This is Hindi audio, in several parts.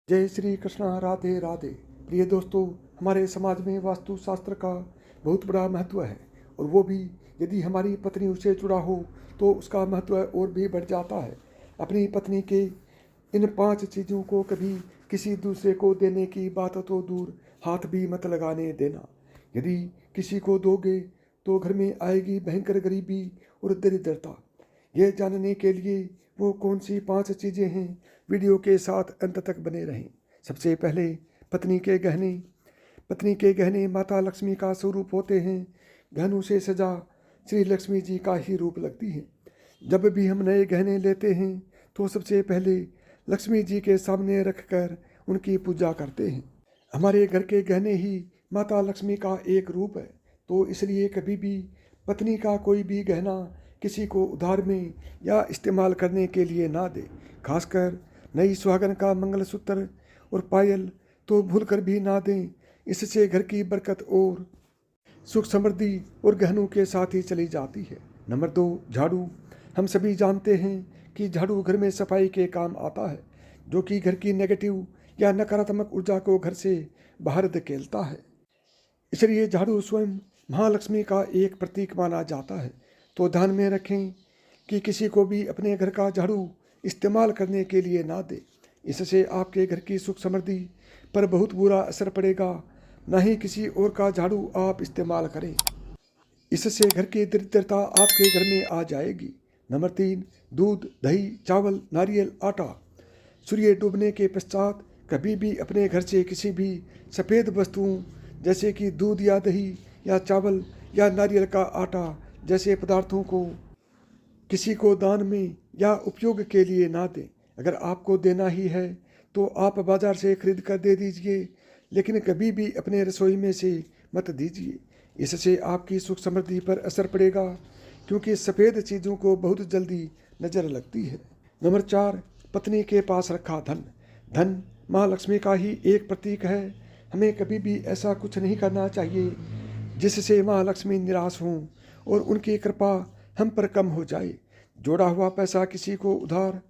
जय श्री कृष्णा, राधे राधे। प्रिय दोस्तों, हमारे समाज में वास्तु शास्त्र का बहुत बड़ा महत्व है और वो भी यदि हमारी पत्नी उससे जुड़ा हो तो उसका महत्व और भी बढ़ जाता है। अपनी पत्नी के इन 5 चीज़ों को कभी किसी दूसरे को देने की बात तो दूर, हाथ भी मत लगाने देना। यदि किसी को दोगे तो घर में आएगी भयंकर गरीबी और दरिद्रता। ये जानने के लिए वो कौन सी 5 चीज़ें हैं, वीडियो के साथ अंत तक बने रहें। सबसे पहले पत्नी के गहने। पत्नी के गहने माता लक्ष्मी का स्वरूप होते हैं। गहनों से सजा श्री लक्ष्मी जी का ही रूप लगती है। जब भी हम नए गहने लेते हैं तो सबसे पहले लक्ष्मी जी के सामने रखकर उनकी पूजा करते हैं। हमारे घर के गहने ही माता लक्ष्मी का एक रूप है, तो इसलिए कभी भी पत्नी का कोई भी गहना किसी को उधार में या इस्तेमाल करने के लिए ना दे। खासकर नई सुहागन का मंगलसूत्र और पायल तो भूल कर भी ना दें। इससे घर की बरकत और सुख समृद्धि और गहनों के साथ ही चली जाती है। नंबर 2, झाड़ू। हम सभी जानते हैं कि झाड़ू घर में सफाई के काम आता है, जो कि घर की नेगेटिव या नकारात्मक ऊर्जा को घर से बाहर धकेलता है। इसलिए झाड़ू स्वयं महालक्ष्मी का एक प्रतीक माना जाता है। तो ध्यान में रखें कि किसी को भी अपने घर का झाड़ू इस्तेमाल करने के लिए ना दें। इससे आपके घर की सुख समृद्धि पर बहुत बुरा असर पड़ेगा। ना ही किसी और का झाड़ू आप इस्तेमाल करें, इससे घर की दरिद्रता आपके घर में आ जाएगी। नंबर 3, दूध, दही, चावल, नारियल, आटा। सूर्य डूबने के पश्चात कभी भी अपने घर से किसी भी सफ़ेद वस्तुओं जैसे कि दूध या दही या चावल या नारियल का आटा जैसे पदार्थों को किसी को दान में या उपयोग के लिए ना दें। अगर आपको देना ही है तो आप बाज़ार से खरीद कर दे दीजिए, लेकिन कभी भी अपने रसोई में से मत दीजिए। इससे आपकी सुख समृद्धि पर असर पड़ेगा, क्योंकि सफ़ेद चीज़ों को बहुत जल्दी नज़र लगती है। नंबर 4, पत्नी के पास रखा धन। धन माँ लक्ष्मी का ही एक प्रतीक है। हमें कभी भी ऐसा कुछ नहीं करना चाहिए जिससे माँ लक्ष्मी निराश हों और उनकी कृपा हम पर कम हो जाए। जोड़ा हुआ पैसा किसी को उधार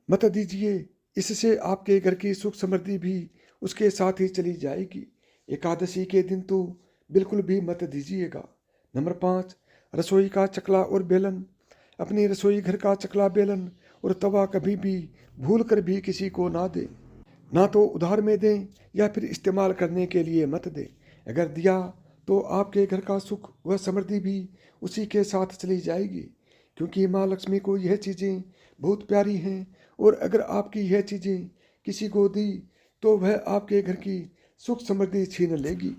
मत दीजिए, इससे आपके घर की सुख समृद्धि भी उसके साथ ही चली जाएगी। एकादशी के दिन तो बिल्कुल भी मत दीजिएगा। नंबर 5, रसोई का चकला और बेलन। अपनी रसोई घर का चकला, बेलन और तवा कभी भी भूल कर भी किसी को ना दें। ना तो उधार में दें या फिर इस्तेमाल करने के लिए मत दें। अगर दिया तो आपके घर का सुख व समृद्धि भी उसी के साथ चली जाएगी, क्योंकि माँ लक्ष्मी को यह चीज़ें बहुत प्यारी हैं। और अगर आपकी यह चीज़ें किसी को दी तो वह आपके घर की सुख समृद्धि छीन लेगी।